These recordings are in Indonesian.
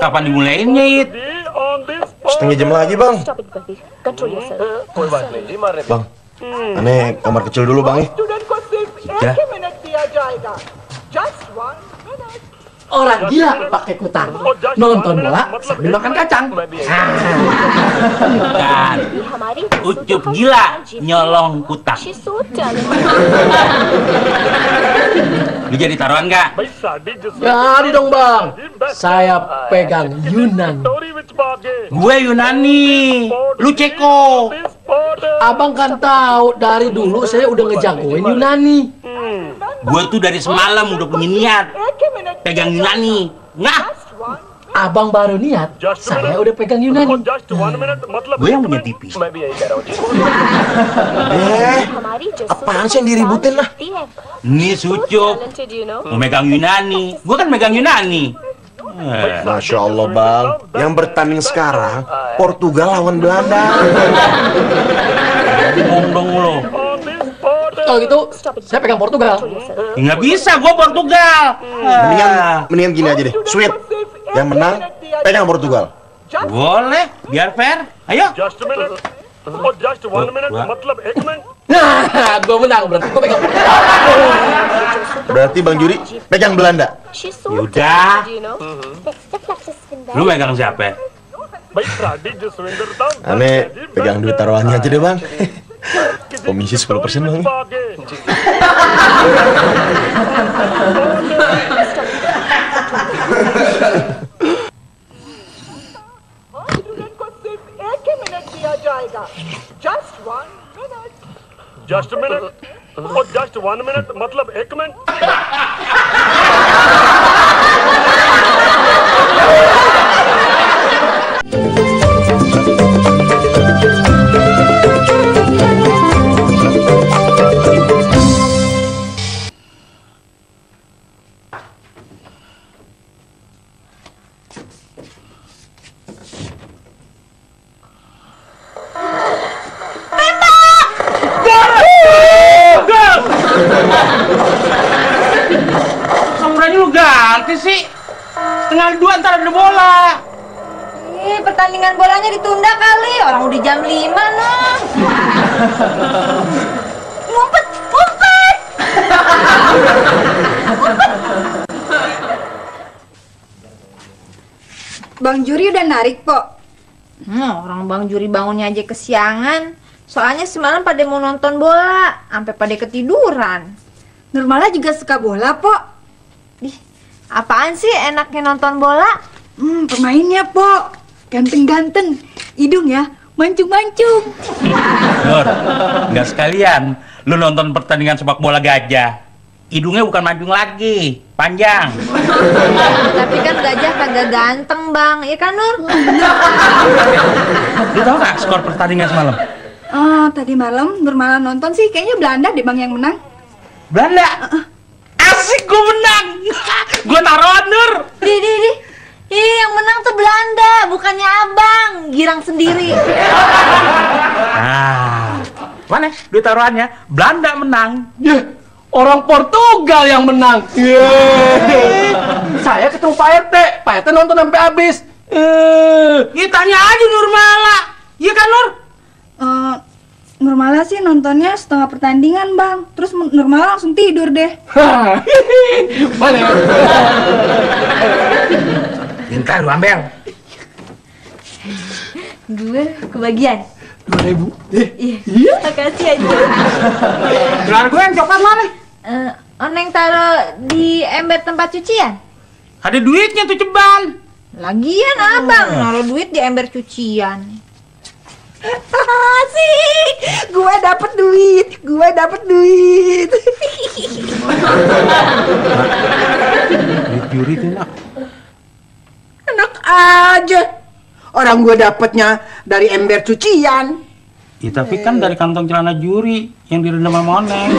Kapan dimulainya, It? Setengah jam lagi, Bang. Bang, aneh kamar kecil dulu, Bang. Ya. Orang gila pakai kutang, nonton bola sambil makan kacang. Bukan. Ucup gila nyolong kutang. Lu jadi taruhan nggak? Jadi dong bang, saya pegang Yunan. Gue Yunani, lu Ceko. Abang kan tahu dari dulu saya udah ngejagoin Yunani. Gue tuh dari semalam udah punya niat pegang Yunani. Nah, Abang baru niat, saya udah pegang Yunani. gue yang punya TV. Apaan sih yang diributin lah? Nih Sucup mau megang Yunani, gue kan megang Yunani. Masya Allah, Bang. Yang bertanding sekarang Portugal lawan Belanda. Ngomong dong lo. Kalau gitu, saya pegang Portugal. Ya, nggak bisa, gue Portugal. Mendingan gini aja deh. Sweet. Yang menang pegang Portugal. Boleh, biar fair. Ayo. Nah, gue menang berarti gue pegang Portugal. Berarti Bang Juri pegang Belanda. Yaudah. Lu megang siapa? Aneh pegang duit taruhannya aja deh, Bang. Komisi 10%, Bang. Just a minute. Oh, just 1 minute. मतलब 1 minute. Nomornya lu ganti sih. Setengah 2 ntar ada bola. Pertandingan bolanya ditunda kali. Orang udah jam 5 noh. Ngumpet. Bang Juri udah narik, Pok. Orang Bang Juri bangunnya aja kesiangan. Soalnya semalam pada mau nonton bola, sampai pada ketiduran. Nurmala juga suka bola, Pok. Ih, apaan sih enaknya nonton bola? Pemainnya, Pok. Ganteng-ganteng. Hidung ya, mancung-mancung. Nur, nggak sekalian. Lu nonton pertandingan sepak bola gajah. Hidungnya bukan mancung lagi, panjang. Tapi kan gajah kagak ganteng, Bang. Iya kan, Nur? Lu tau gak skor pertandingan semalam? Tadi malam Nurmala nonton sih, kayaknya Belanda deh, Bang, yang menang. Belanda? Asik, gue menang. Gue taruhan, Nur. Di. Yang menang tuh Belanda, bukannya Abang. Girang sendiri. Nah, mana duit taruhannya? Belanda menang. Orang Portugal yang menang. Saya ketemu Pak RT. Pak RT nonton sampai habis. Ya tanya aja Nurmala. Iya kan, Nur? Nurmala sih nontonnya setengah pertandingan, Bang. Terus Nurmala langsung tidur deh. Mana? Minta lu ambil. Gue kebagian. 2.000. Iya, makasih aja. Gelar gue yang coklat mana? Oneng taruh di ember tempat cucian. Ada duitnya tuh ceban. Lagian Abang naruh duit di ember cucian. Sih, gue dapet duit. Duit juri tuh nak. Enak aja. Orang gue dapetnya dari ember cucian. Ya tapi kan dari kantong celana juri yang direndam sama Oneng.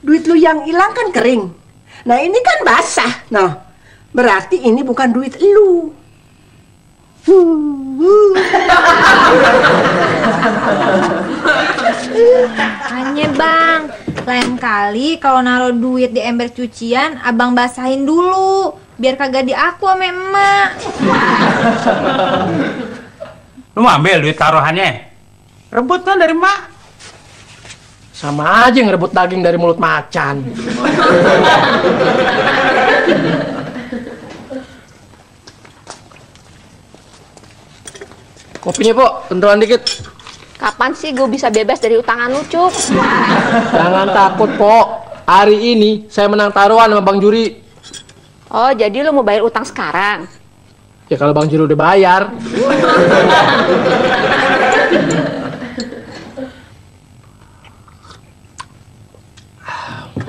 Duit lu yang hilang kan kering. Nah ini kan basah. Nah, berarti ini bukan duit lu. Hanya Bang, Lain kali kalau naruh duit di ember cucian, abang basahin dulu biar kagak diaku sama emak. Lu mau ambil duit taruhannya? Rebutnya dari mak. Sama aja ngerebut daging dari mulut macan. Kopinya, Pok, tentuan dikit. Kapan sih gue bisa bebas dari utangan lu, Cup? Jangan takut, Pok. Hari ini saya menang taruhan sama Bang Juri. Oh, jadi lu mau bayar utang sekarang? Ya kalau Bang Juri udah bayar.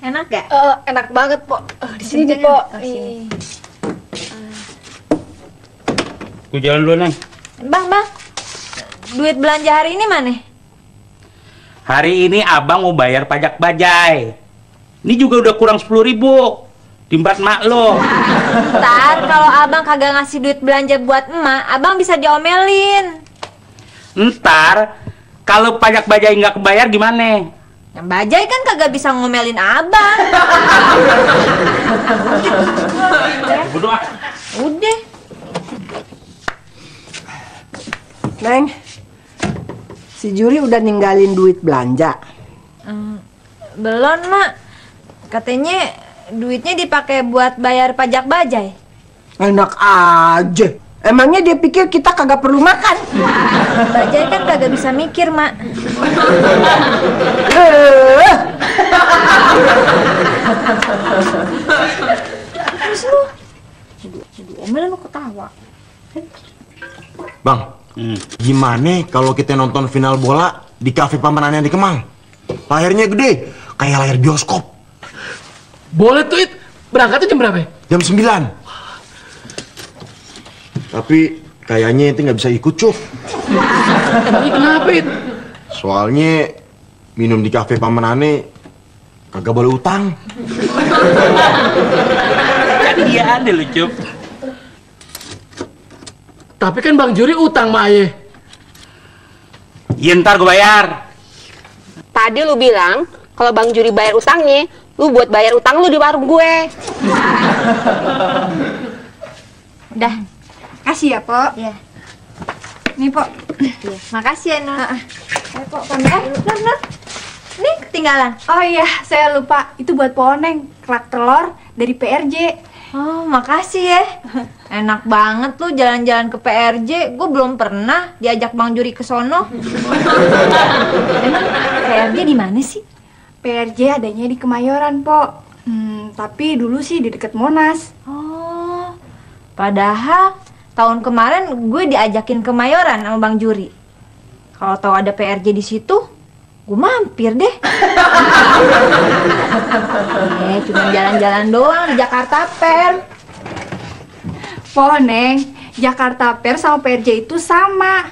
Enak gak? Enak banget, Pok. Di sini, Sini, Pok. oh, sini. Gue jalan dulu, Neng. Bang, duit belanja hari ini mana? Hari ini abang mau bayar pajak bajai. Ini juga udah kurang 10.000. Timbat mak lo. Ntar kalau abang kagak ngasih duit belanja buat emak, abang bisa diomelin. Ntar kalau pajak bajai nggak kebayar gimana? Yang bajai kan kagak bisa ngomelin abang. Bodoh. Udah. Neng, si Juri udah ninggalin duit belanja. Belum, Mak. Katanya duitnya dipakai buat bayar pajak bajai. Enak aja. Emangnya dia pikir kita kagak perlu makan? Bajai kan kagak bisa mikir, Mak. Terus lu. Omelin lu ketawa. Bang, gimana kalau kita nonton final bola di kafe pamanannya di Kemang? Layarnya gede, kayak layar bioskop. Boleh tuh, It. Berangkatnya jam berapa? Jam 9. Tapi kayaknya itu nggak bisa ikut, Cuk. Emangnya kenapa, It? Soalnya minum di kafe pamanane kagak boleh utang. Kan iya ada lu, Cup. Tapi kan Bang Juri utang sama Aye. Ya ntar gue bayar. Tadi lu bilang kalau Bang Juri bayar utangnya, lu buat bayar utang lu di warung gue. Udah. Kasih ya, Pok. Iya. Nih, Pok. Iya. Makasih ya, Nur. Ayo, Pok, pamit. Nur. Nih, ketinggalan. Oh iya, saya lupa. Itu buat Poneng, kerak telur dari PRJ. Oh, makasih ya. Enak banget tuh jalan-jalan ke PRJ. Gue belum pernah diajak Bang Juri ke sono. Emang PRJ di mana sih? PRJ adanya di Kemayoran, Pok. Tapi dulu sih di deket Monas. Oh, padahal tahun kemarin gue diajakin ke Mayoran sama Bang Juri. Kalau tahu ada PRJ di situ, gue mampir deh. Cuma jalan-jalan doang di Jakarta Fair. Poneng, Jakarta Fair sama PRJ itu sama.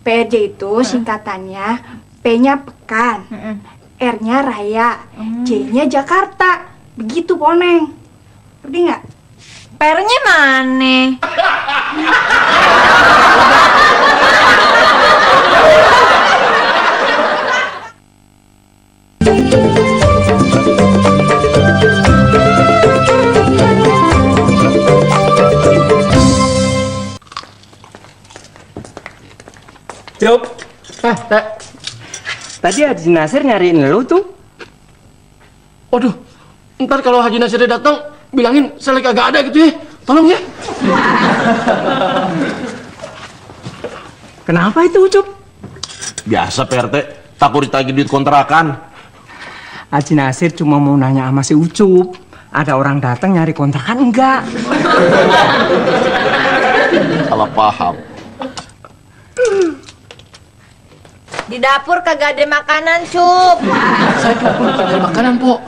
PRJ itu singkatannya P-nya pekan, R-nya raya, J-nya Jakarta. Begitu, Poneng. Ngerti nggak? Pernya mana? Cup, Teh. tadi Haji Nasir nyariin lu tuh. Waduh, ntar kalau Haji Nasirnya datang, bilangin saya lagi kagak ada gitu ya. Tolong ya. Kenapa itu, Cup? Biasa PRT, takut ditagih duit kontrakan. Haji Nasir cuma mau nanya sama si Ucup. Ada orang datang nyari kontrakan enggak? Salah paham. Di dapur kagak ada makanan, Cup. Saya ke dapur bukan dari makanan, Pok.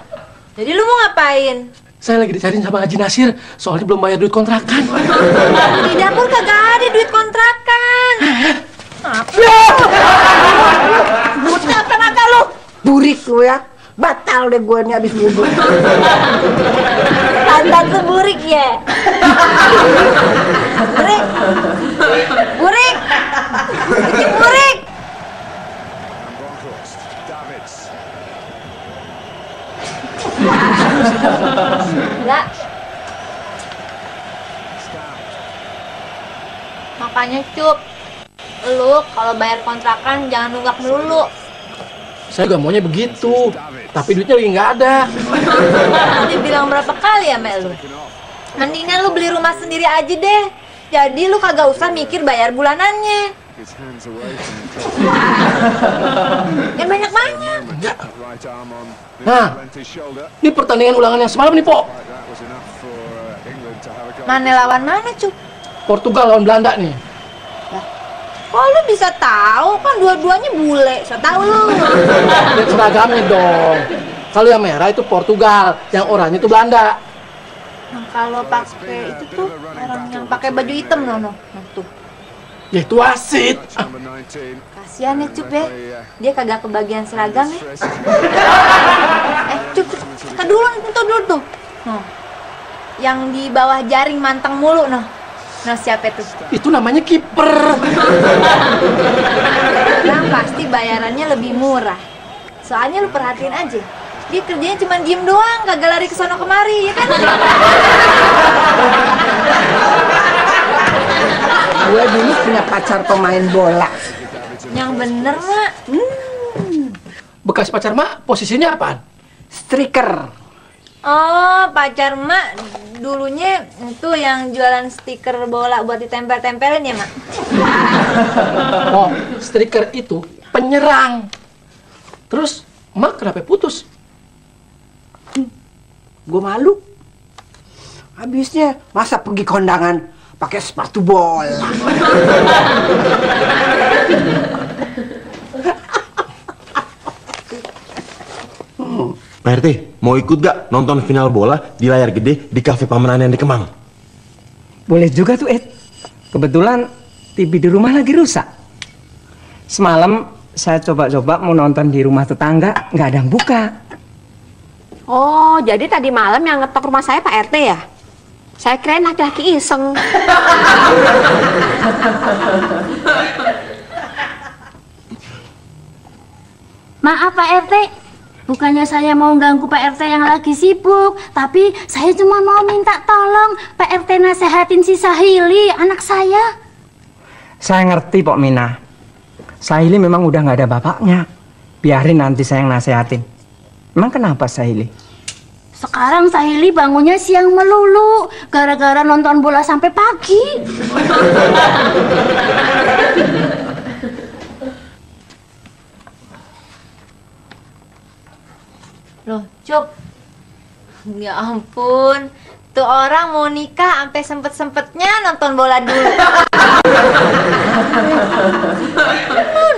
Jadi lu mau ngapain? Saya lagi dicariin sama Haji Nasir, soalnya belum bayar duit kontrakan. Di dapur kagak ada duit kontrakan. Kenapa mata lu? Burik lu ya. Batal deh gue nih abis wudhu. Pantat lu burik ya? Burik. Burik. Burik. Enggak. Makanya Cup, lu kalau bayar kontrakan jangan nunggak melulu. Saya juga maunya begitu, tapi duitnya lagi nggak ada. Udah bilang berapa kali ya Mel lu? Mendingan lu beli rumah sendiri aja deh. Jadi lu kagak usah mikir bayar bulanannya. Yang banyak-banyak. Nah, ini pertandingan ulangan yang semalam nih, Po. Mana lawan mana, Cup? Portugal lawan Belanda nih. Kok lu bisa tahu? Kan dua-duanya bule. So tahu lu. Lihat seragamnya dong. Kalau yang merah itu Portugal, yang oranye itu Belanda. Nah, kalau pakai itu tuh orang yang pakai baju hitam Nah, tuh. Ya itu wasit. Kasihan ya Cup ya. Dia kagak kebagian seragam ya. Cup, tar dulu tuh. Noh. Yang di bawah jaring manteng mulu noh. Nah, siapa itu? Itu namanya kiper. Yang pasti bayarannya lebih murah. Soalnya lu perhatiin aja. Dia kerjanya cuma diem doang, kagak lari ke sono kemari, ya kan? Gue dulu punya pacar pemain bola. Yang bener, Mak. Bekas pacar Mak posisinya apaan? Striker. Oh, pacar Mak dulunya itu yang jualan stiker bola buat ditempel-tempelin ya, Mak? Oh, striker itu penyerang. Terus Mak kenapa putus? Gue malu. Habisnya masa pergi kondangan pakai sepatu bola. Pak RT, mau ikut gak nonton final bola di layar gede di kafe Paman yang di Kemang? Boleh juga tuh, Ed. Kebetulan TV di rumah lagi rusak. Semalam saya coba-coba mau nonton di rumah tetangga, nggak ada yang buka. Oh, jadi tadi malam yang ngetok rumah saya Pak RT ya? Saya kirain laki-laki iseng. Maaf Pak RT, bukannya saya mau ganggu Pak RT yang lagi sibuk, tapi saya cuma mau minta tolong Pak RT nasehatin si Sahili, anak saya. Saya ngerti, Pok Mina. Sahili memang udah nggak ada bapaknya. Biarin nanti saya yang nasehatin. Emang kenapa Sahili? Sekarang Sahili bangunnya siang melulu, gara-gara nonton bola sampai pagi. Loh, Cup. Ya ampun. Tuh orang mau nikah sampai sempet-sempetnya nonton bola dulu.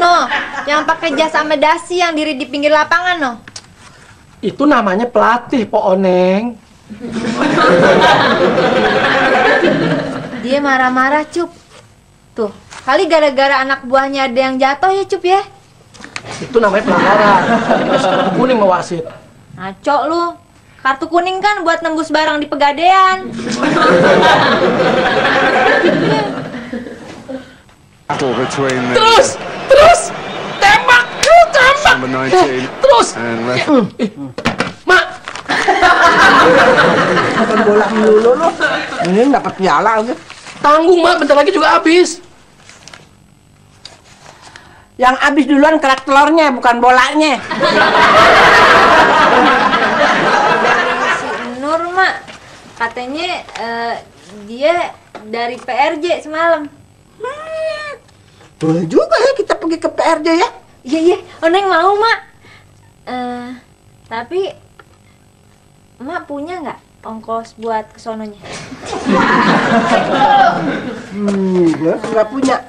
No, yang pakai jas sama dasi yang diri di pinggir lapangan, no. Itu namanya pelatih, Po Oneng. Dia marah-marah, Cup. Tuh, kali gara-gara anak buahnya ada yang jatuh ya, Cup ya. Itu namanya pelanggaran. Dikasih kartu kuning sama wasit. Ngaco lu. Kartu kuning kan buat nembus barang di Pegadaian. Terus, tembak, terus. Mak, Nonton bola melulu lo. Ini dapat piala aja. tanggung Mak, bentar lagi juga habis. Yang habis duluan kerak telurnya, bukan bolanya. Si Nur, Mak. Katanya dia dari PRJ semalam. Boleh juga ya kita pergi ke PRJ ya. Iya, Oneng mau, Mak. Tapi Mak punya nggak ongkos buat kesononya? Gue nggak punya.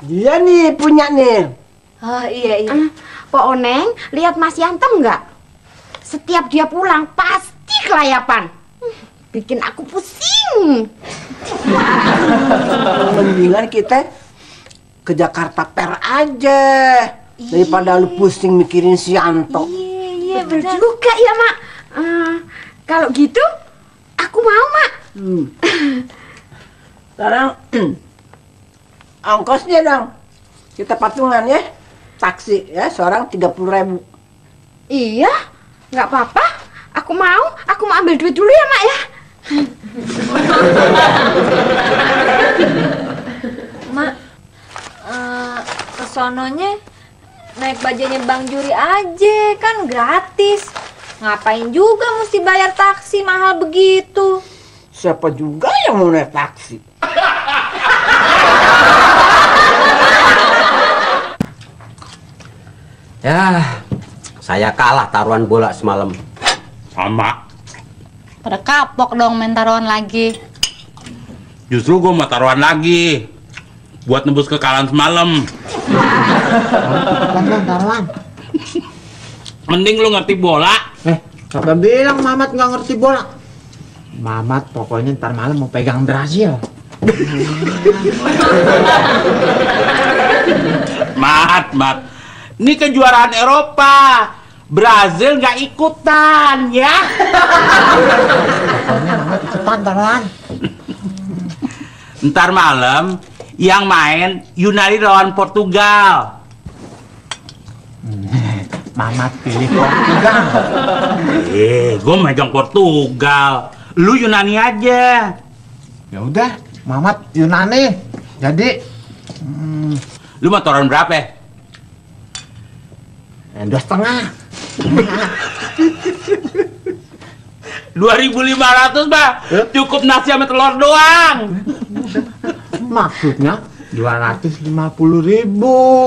Dia nih punya nih. Oh iya. Pak Oneng, lihat Mas Yantem nggak? Setiap dia pulang pasti kelayapan. Bikin aku pusing. Mendingan kita ke Jakarta Fair aja daripada lu pusing mikirin si Yanto. Iya, Betul benar. juga ya, Mak. Kalau gitu, aku mau, Mak. Sekarang ongkosnya dong. Kita patungan ya. Taksi ya, seorang 30.000. Iya, Nggak apa-apa. Aku mau ambil duit dulu ya, Mak ya. Mak, kesononya naik bajanya Bang Juri aja, kan gratis. Ngapain juga mesti bayar taksi mahal begitu? Siapa juga yang mau naik taksi? Ya, saya kalah taruhan bola semalam. Sama. Pada kapok dong main taruhan lagi. Justru gue mau taruhan lagi. Buat nebus kekalahan semalam. Taruhan. Mending lu ngerti bola. Siapa bilang Mamat nggak ngerti bola? Mamat pokoknya ntar malam mau pegang Brazil. Mat. Ini kejuaraan Eropa. Brazil nggak ikutan ya. Pokoknya Mamat ikutan taruhan. Ntar malam yang main Yunani lawan Portugal. Mamat pilih Portugal. Gue megang Portugal. Lu Yunani aja. Ya udah, Mamat Yunani. Jadi, Lu mau taruhan berapa? 2,5. 2.500 Mbak. Cukup nasi sama telur doang. Maksudnya 250.000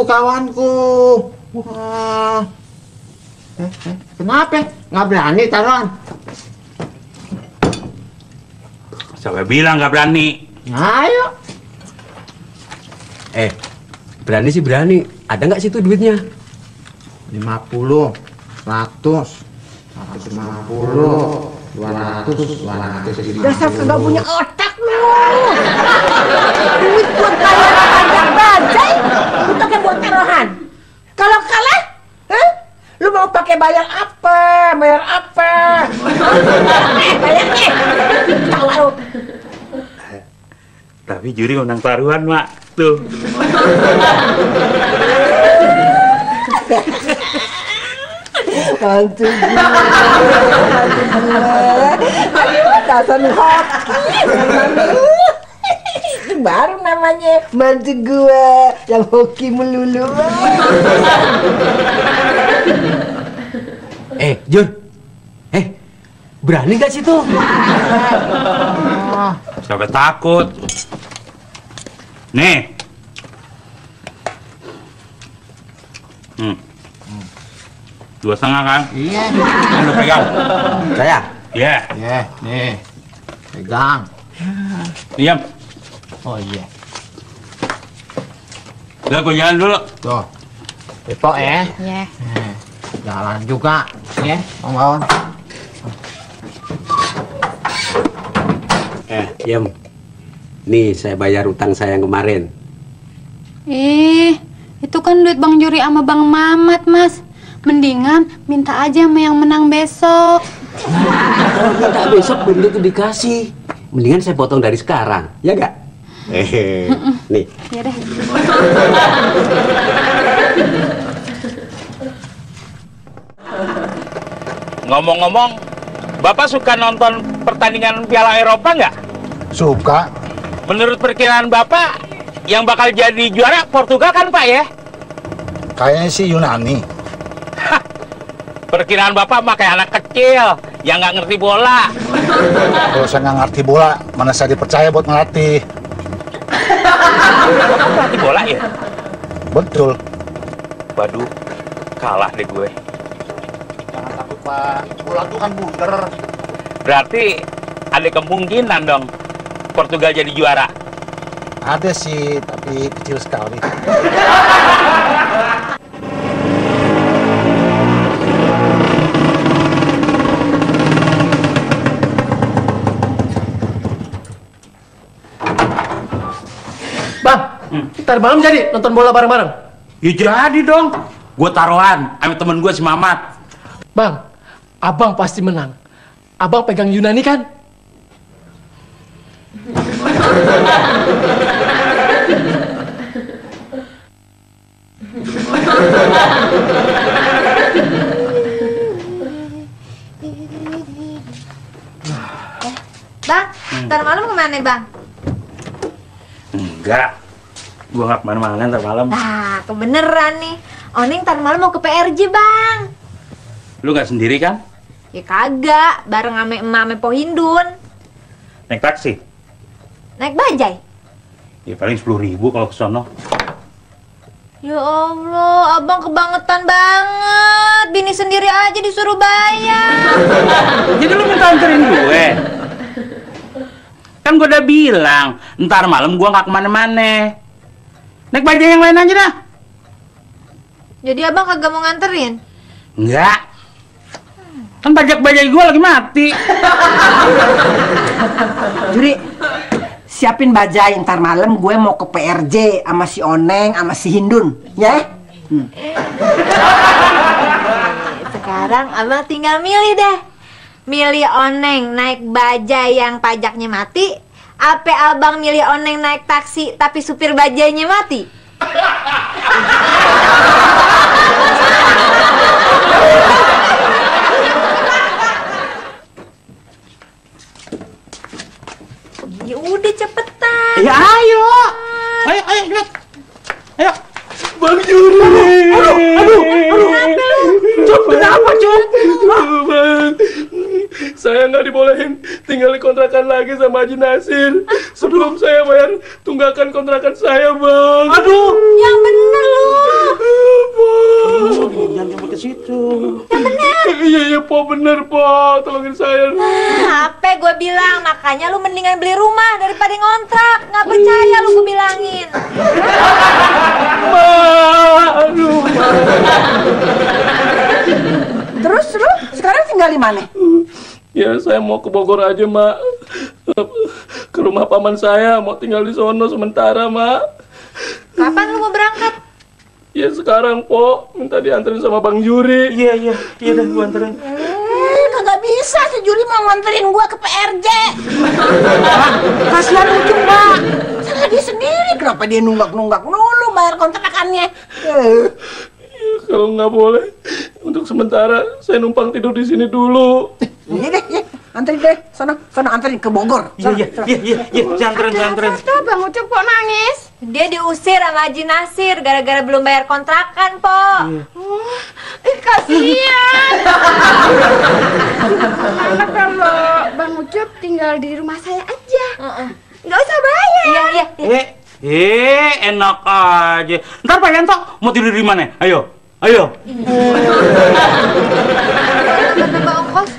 kawanku. Wah. Kenapa? Nggak berani taruhan? Siapa bilang nggak berani? Ayo. Berani sih berani. Ada nggak situ duitnya? 50, 100, 150, 200. Dasar kagak punya otak lu. Duit buat bayar pajak bajai, bukannya buat taruhan. Kalau kalah, lu mau pakai bayar apa? Bayar apa? Bayar nih. Tahu lu. Tapi juri undang taruhan, Mak. Tuh. Mantu dasar hoki. Itu baru namanya mantu gua yang hoki melulu. Jun. Berani nggak situ? Siapa takut? Nih. 2,5 kan? Iya. Lu pegang. Saya. Iya. Nih. Pegang. Diam. Oh iya. Udah, gue jalan dulu. Tuh. Itu Ya. jalan juga. Ya, kawan. Diam. Nih, saya bayar utang saya yang kemarin. Itu kan duit Bang Juri sama Bang Mamat, Mas. Mendingan minta aja sama yang menang besok. Kalau minta besok belum tentu dikasih. Mendingan saya potong dari sekarang, ya nggak? Nih. Ya deh. Ngomong-ngomong, Bapak suka nonton pertandingan Piala Eropa nggak? Suka. Menurut perkiraan Bapak, yang bakal jadi juara Portugal kan, Pak ya? Kayaknya sih Yunani. Perkiraan Bapak mah kayak anak kecil yang nggak ngerti bola. Kalau saya nggak ngerti bola, mana saya dipercaya buat ngelatih. Bapak ngerti bola ya? Betul. Waduh, kalah deh gue. Jangan takut, Pak. Bola tuh kan bundar. Berarti ada kemungkinan dong Portugal jadi juara. Ada sih, tapi kecil sekali. Bang, ntar malam jadi nonton bola bareng-bareng. Ya jadi dong. Gue taruhan sama temen gue si Mamat. Bang, abang pasti menang. Abang pegang Yunani kan? Ntar malam kemana bang? Enggak. Gua nggak kemana-mana ntar malam. Nah, kebeneran nih. Oneng ntar malam mau ke PRJ bang. Lu nggak sendiri kan? Ya kagak, bareng ame emak ame Po Hindun. Naik taksi? Naik bajai. Ya paling 10.000 kalau ke sono. Ya Allah, abang kebangetan banget. Bini sendiri aja disuruh bayar. Jadi lu minta anterin gue? Kan gue udah bilang, ntar malam gue nggak kemana-mana. Naik bajai yang lain aja dah. Jadi abang kagak mau nganterin? Enggak. Kan pajak bajai gue lagi mati. Juri, siapin bajai ntar malam gue mau ke PRJ sama si Oneng sama si Hindun, ya? Sekarang abang tinggal milih deh. Milih Oneng naik bajai yang pajaknya mati, apa abang milih Oneng naik taksi tapi supir bajainya mati? Ya udah cepetan. Ya ayo. Ayo, lihat. Ayo. Bang Juri. Aduh. Cuk, kenapa, Cuk? Bang, saya nggak dibolehin tinggal di kontrakan lagi sama Haji Nasir sebelum saya bayar tunggakan kontrakan saya, Bang. Aduh. Yang bener lu. Jangan sampai ke situ. Yang bener. Iya, Po, bener, Po. Tolongin saya. Apa gue bilang, makanya lu mendingan beli rumah daripada ngontrak. Nggak percaya lu gue bilangin. Aduh. Terus lu sekarang tinggal di mana? Ya, saya mau ke Bogor aja, Mak. Ke rumah paman saya, mau tinggal di sono sementara, Mak. Kapan lu mau berangkat? Ya sekarang, Po. Minta dianterin sama Bang Juri. Iya dah gua anterin. Kagak bisa si Juri mau nganterin gua ke PRJ. Kasihan Ucup, Pak. Salah dia sendiri, kenapa dia nunggak-nunggak dulu bayar kontrakannya? Kalau nggak boleh, untuk sementara saya numpang tidur di sini dulu. Iya deh, anterin deh, sana anterin ke Bogor. Iya, anterin. Tuh Bang Ucup kok nangis? Dia diusir sama Haji Nasir gara-gara belum bayar kontrakan, Po. Kasihan. Mana kalau Bang Ucup tinggal di rumah saya aja. Nggak usah bayar. Iya. Enak aja. Ntar Pak Yanto mau tidur di mana? Ayo. Tambah ongkos.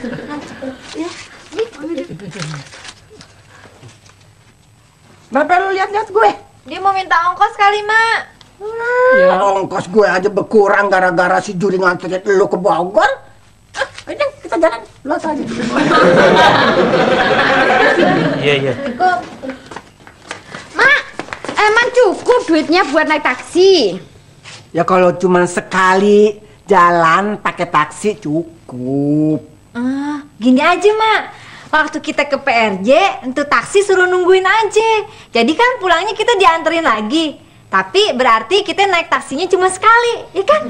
Berapa lu lihat-lihat gue? Dia mau minta ongkos kali, Mak. Ya. Ongkos gue aja berkurang gara-gara si Juri nganterin lu ke Bogor. Ayo kita jalan, lu aja. Iya. Mak, emang cukup duitnya buat naik taksi? Ya kalau cuma sekali jalan pakai taksi cukup. Gini aja, Mak. Waktu kita ke PRJ, untuk taksi suruh nungguin aja. Jadi kan pulangnya kita dianterin lagi. Tapi berarti kita naik taksinya cuma sekali, ya kan?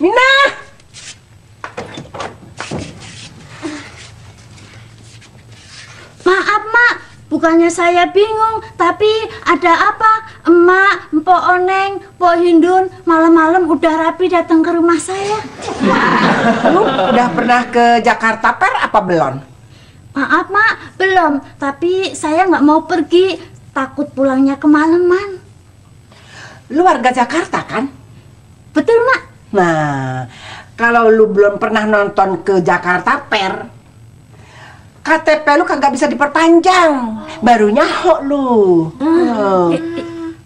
Mina! Maaf, Mak. Bukannya saya bingung, tapi ada apa? Emak, Mpok Oneng, Pok Hindun malam-malam udah rapi datang ke rumah saya. Lu udah pernah ke Jakarta Fair apa belum? Maaf, Mak, belum. Tapi saya nggak mau pergi, takut pulangnya kemalaman. Lu warga Jakarta kan? Betul, Mak. Nah, kalau lu belum pernah nonton ke Jakarta Fair, KTP lu kagak bisa diperpanjang, baru nyaho lu.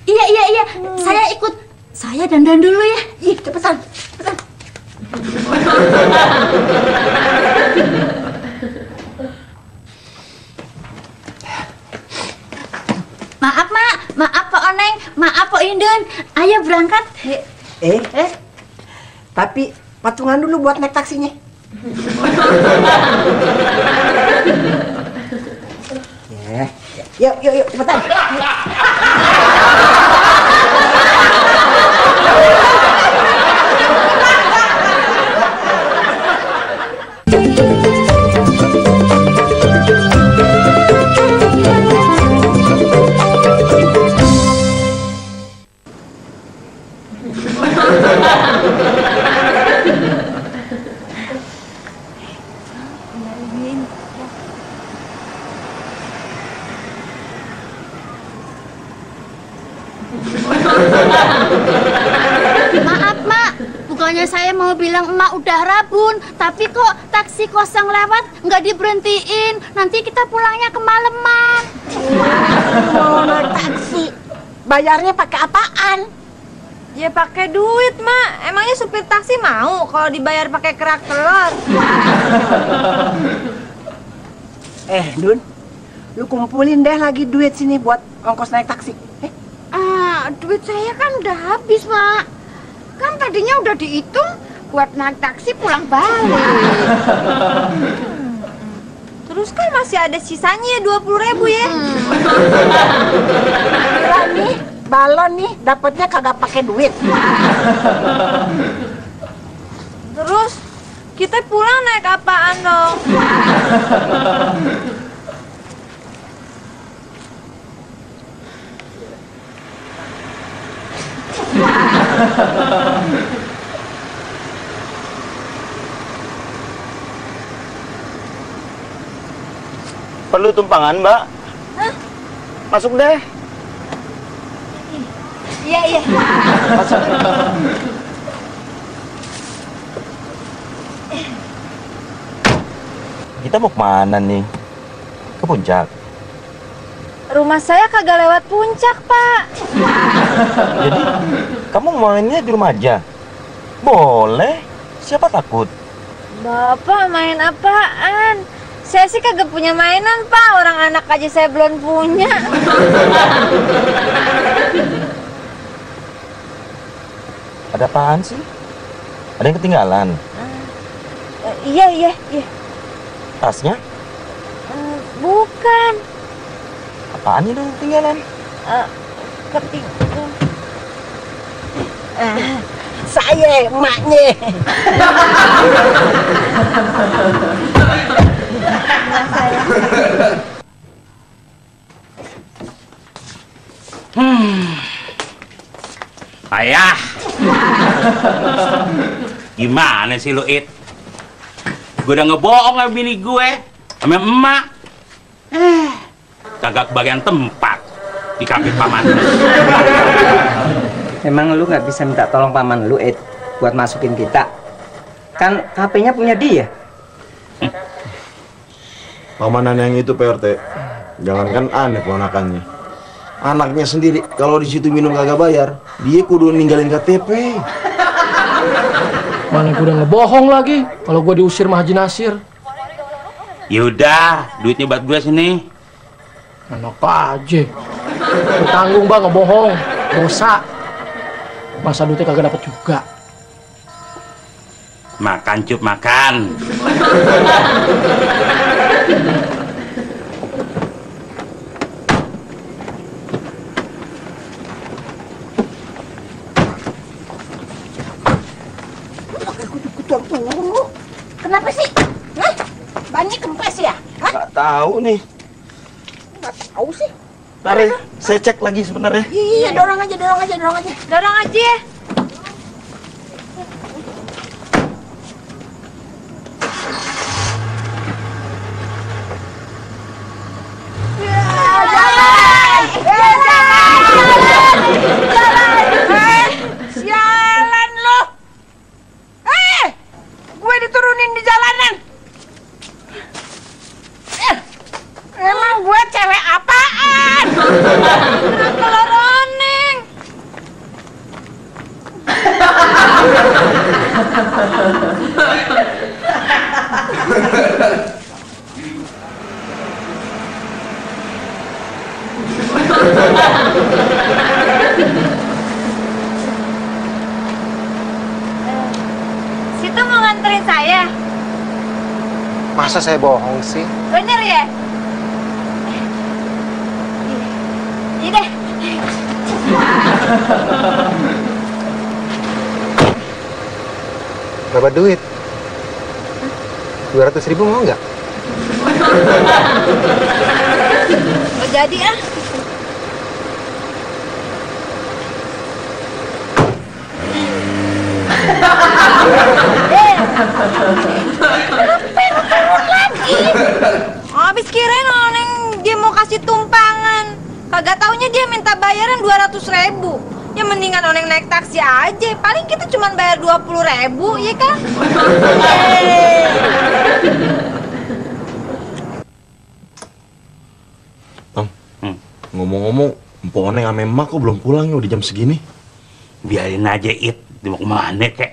Iya. Saya ikut. Saya dandan dulu ya. Ih, cepetan. Maaf, Mak. Maaf, Pak Oneng. Maaf, Pak Indun. Ayo berangkat. Tapi patungan dulu buat naik taksinya. Yuk, cepetan. Maaf, Mak. Bukannya saya mau bilang emak udah rabun, tapi kok taksi kosong lewat nggak diberhentiin. Nanti kita pulangnya kemalaman. Mau naik taksi, bayarnya pakai apaan? Ya pakai duit, Mak. Emangnya supir taksi mau kalau dibayar pakai kerak telur? Dun, lu kumpulin deh lagi duit sini buat ongkos naik taksi. Duit saya kan udah habis, Mak. Kan tadinya udah dihitung buat naik taksi pulang balik. Terus kan masih ada sisanya 20.000 ya. Gila nih, balon nih, dapatnya kagak pakai duit. Terus kita pulang naik apaan dong? Perlu tumpangan, Mbak? Hah? Masuk deh. Iya. Masuk. Kita mau kemana nih? Ke puncak? Rumah saya kagak lewat puncak, Pak. Jadi, kamu mau mainnya di rumah aja? Boleh. Siapa takut? Bapak main apaan? Saya sih kagak punya mainan, Pak. Orang anak aja saya belum punya. Ada apaan sih? Ada yang ketinggalan? Iya. Tasnya? Bukan. Apaan itu yang ketinggalan? Ketinggalan. Saya emaknya. Ayah. Gimana sih lu, It? Gue udah ngebohong sama bini gue, sama emak. Kagak kebagian tempat di kafe paman. Emang lu nggak bisa minta tolong paman lu, Ed, buat masukin kita? Kan HP-nya punya dia. Pamanan yang itu PRT. Jangankan aneh ponakannya. Anaknya sendiri kalau di situ minum kagak bayar, dia kudu ninggalin KTP. Mana gue udah ngebohong lagi kalau gue diusir sama Haji Nasir. Yaudah, duitnya buat gue sini. Enak aja. Bertanggung bang, ngebohong. Dosa. Masa duitnya kagak dapet juga. Makan, Cup, makan. Kenapa sih? Hah? Bannya kempes ya? Hah? Nggak tahu nih. Nggak tahu sih. Ntar ya, saya cek lagi sebenarnya. Iya, dorong aja. Dorong aja ya. Sialan lo. Gue diturunin di jalanan. Emang gue cewek apaan? Telur oneng. Situ mau nganterin saya. Masa saya bohong sih? Bener ya? Iya deh. Berapa duit? 200.000 mau nggak? Oh, jadi ah. Habis kirain Oneng dia mau kasih tumpangan. Kagak taunya dia minta bayaran 200.000. Ya mendingan Oneng naik taksi aja. Paling kita cuma bayar 20.000, ya kan? Bang, ngomong-ngomong, Mpok Oneng sama Emak kok belum pulang ya udah jam segini? Biarin aja, It. Dia mau kemana, kek?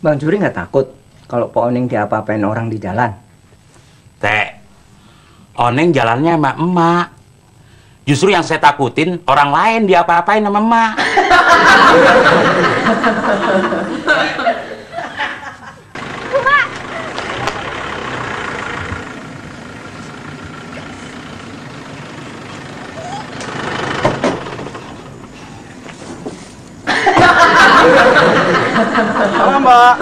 Bang Suri nggak takut kalau Pak Oneng diapa-apain orang di jalan? Teh, Oneng jalannya sama emak. Justru yang saya takutin orang lain diapa-apain sama emak. Halo Mbak.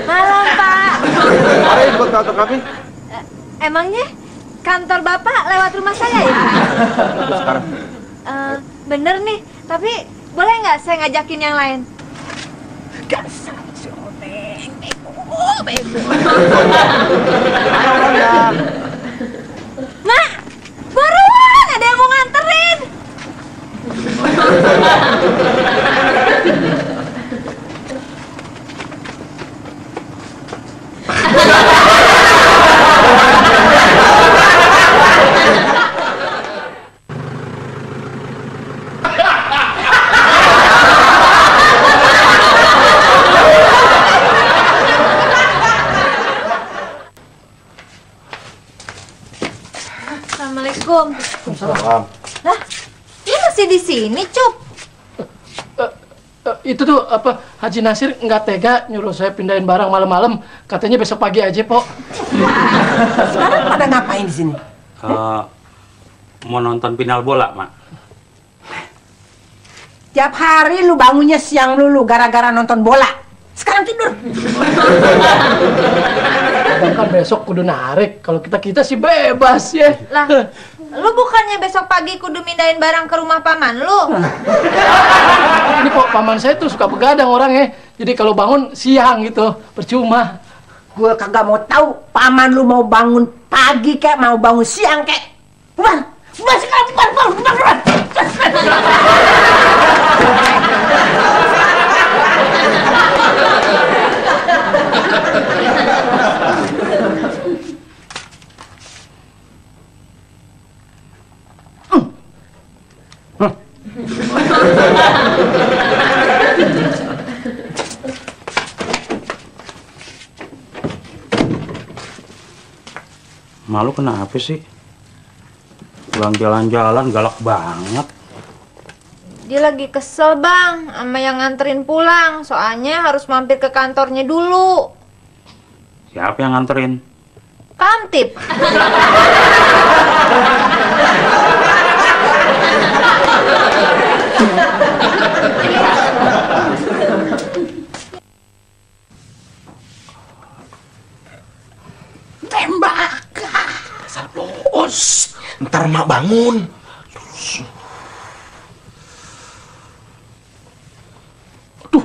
Malam, Pak. Mari ikut kantor kami. Emangnya kantor Bapak lewat rumah saya ya? Sekarang. Bener nih, tapi boleh nggak saya ngajakin yang lain? Dasar si Oneng, bego. Mak, buruan, ada yang mau nganterin. Assalamualaikum. Salam. Lah, lu masih di sini, Cup? Itu tuh apa Haji Nasir nggak tega nyuruh saya pindahin barang malam-malam. Katanya besok pagi aja, Pok. Sekarang pada ngapain di sini? Mau nonton final bola, Mak. Tiap hari lu bangunnya siang dulu gara-gara nonton bola. Sekarang tidur. Abang kan besok kudu narik. Kalau kita sih bebas ya. Lah, lu bukannya besok pagi kudu mindahin barang ke rumah paman lu? Ini kok paman saya tuh suka begadang orangnya. Jadi kalau bangun siang gitu, percuma. Gue kagak mau tahu paman lu mau bangun pagi kek, mau bangun siang kek. Bubar sekarang, bubar. Malu kenapa sih? Pulang jalan-jalan galak banget. Dia lagi kesel, Bang, sama yang nganterin pulang. Soalnya harus mampir ke kantornya dulu. Siapa yang nganterin? Kamtip. Tembak. Asal bos. Ntar mak bangun. Aduh,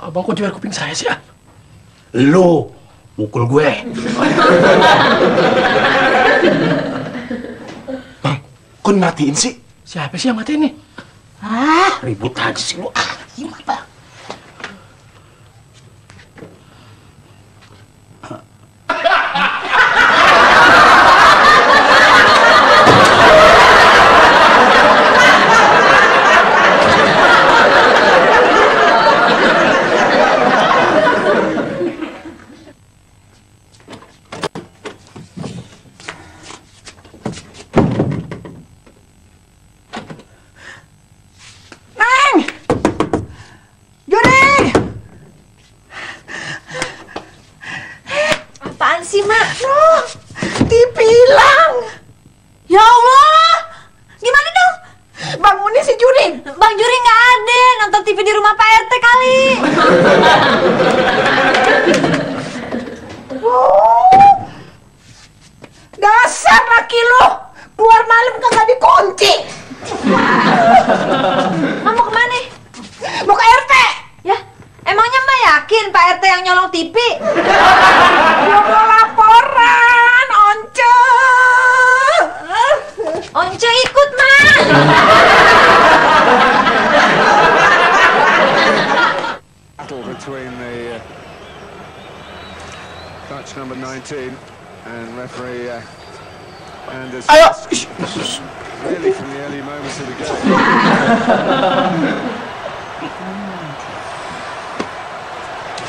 abang kok jewer kuping saya sih, ah? Lu mukul gue. Bang, kok matiin sih? Siapa sih yang mati ini? Ribut aja sih lu. Gimana? Dasar laki lu, keluar malam kagak dikunci. Mak mau kemana? Mau ke RT. Ya, emangnya Mbak yakin Pak RT yang nyolong TV? Gua mau laporan, Once. Once ikut, Mak. Between the touch number 19 and referee Anders. Ayo. Really from the early moments of the game.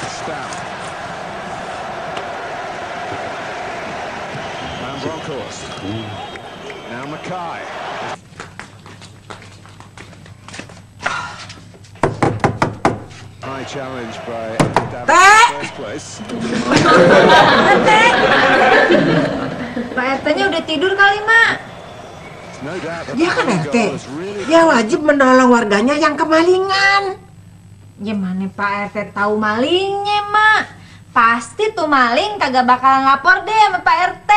Stamp. And Bronckhorst. Now Mackay. High challenge by David in the first place. Pak RT-nya udah tidur kali, Mak. No doubt that Dia kan the RT. goal is really Dia wajib menolong warganya yang kemalingan. Gimana Pak RT tahu malingnya, Mak? Pasti tuh maling kagak bakal lapor deh sama Pak RT.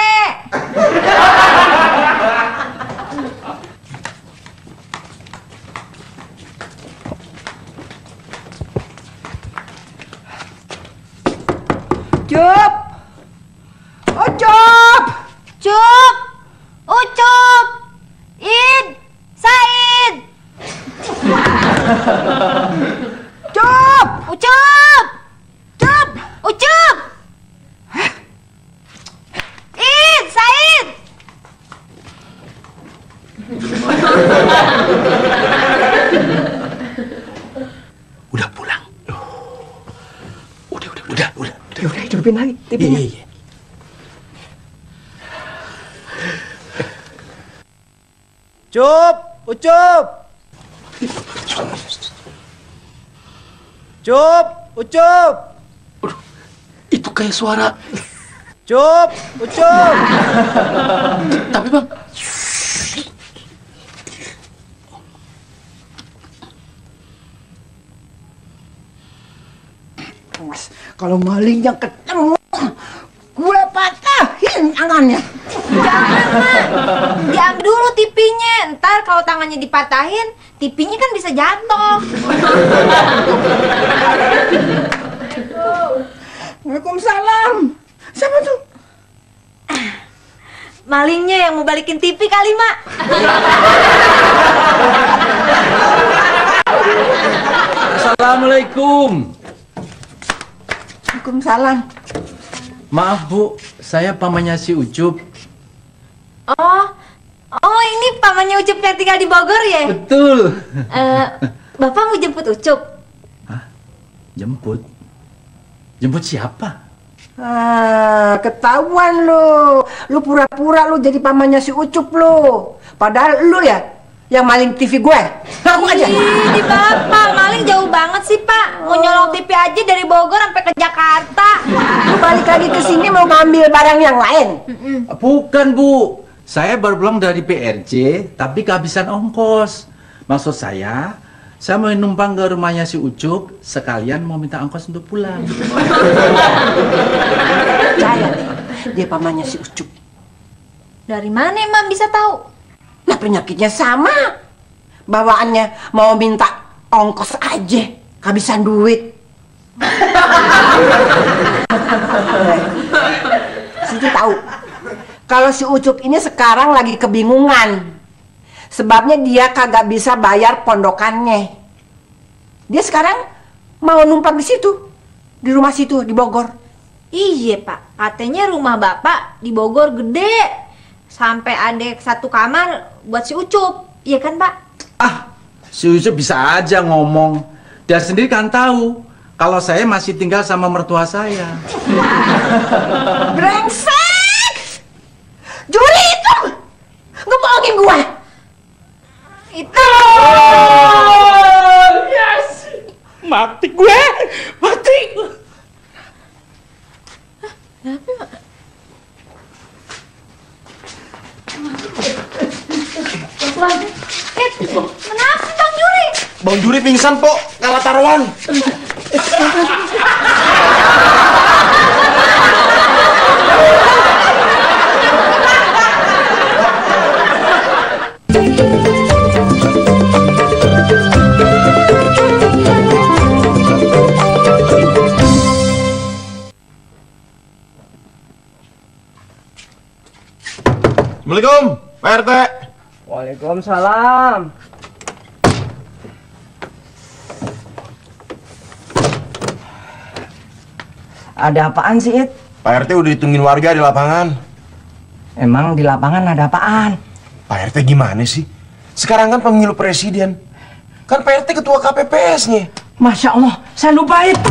Cup. Oh, Cup. Cup! Ucup! Id! Said! Cup. Ucup! Cup. Ucup! Id! Said! Udah pulang. Udah. Udah hidupin lagi TV-nya. Iya. Cup, Ucup. Cup, Ucup. Itu kayak suara. Cup, Ucup. Tapi Bang, Kalau malingnya ketemu, gue patahin tangannya. Jangan, Mak. Diam dulu TV-nya. Ntar kalau tangannya dipatahin, TV-nya kan bisa jatuh. Waalaikumsalam. Siapa tuh? Malingnya yang mau balikin TV kali, Mak. Assalamualaikum. Waalaikumsalam. Maaf Bu, saya pamannya si Ucup. Oh ini pamannya Ucup yang tinggal di Bogor ya? Betul. Bapak mau jemput Ucup? Jemput? Jemput siapa? Ketahuan lu. Lu pura-pura lu jadi pamannya si Ucup lu. Padahal lu ya yang maling TV gue. Ngaku aja. Ih, Bapak, maling jauh banget sih, Pak. Mau nyolong TV aja dari Bogor sampai ke Jakarta. Lu balik lagi ke sini mau ngambil barang yang lain. Bukan Bu, saya baru pulang dari PRJ, tapi kehabisan ongkos. Maksud saya mau numpang ke rumahnya si Ucup, sekalian mau minta ongkos untuk pulang. Percaya deh, dia pamannya si Ucup. Dari mana Emang bisa tahu? Nah penyakitnya sama. Bawaannya mau minta ongkos aja, kehabisan duit. Siti tahu kalau si Ucup ini sekarang lagi kebingungan. Sebabnya dia kagak bisa bayar pondokannya. Dia sekarang mau numpang di situ, di rumah situ di Bogor. Iya Pak, katanya rumah Bapak di Bogor gede. Sampai ada satu kamar buat si Ucup, iya kan Pak? Si Ucup bisa aja ngomong. Dia sendiri kan tahu kalau saya masih tinggal sama mertua saya. Brengsek! Juri itu ngebohongin gua. Itu. Yes! Mati gue! Mati! Kenapa, Mak? Kenapa Bang Juri? Bang Juri pingsan, Pok. Kalah taruhan. Assalamualaikum, Pak RT. Waalaikumsalam. Ada apaan sih, It? Pak RT udah ditungguin warga di lapangan. Emang di lapangan ada apaan? Pak RT gimana sih? Sekarang kan pemilu presiden. Kan Pak RT ketua KPPS-nya. Masya Allah, saya lupa, It.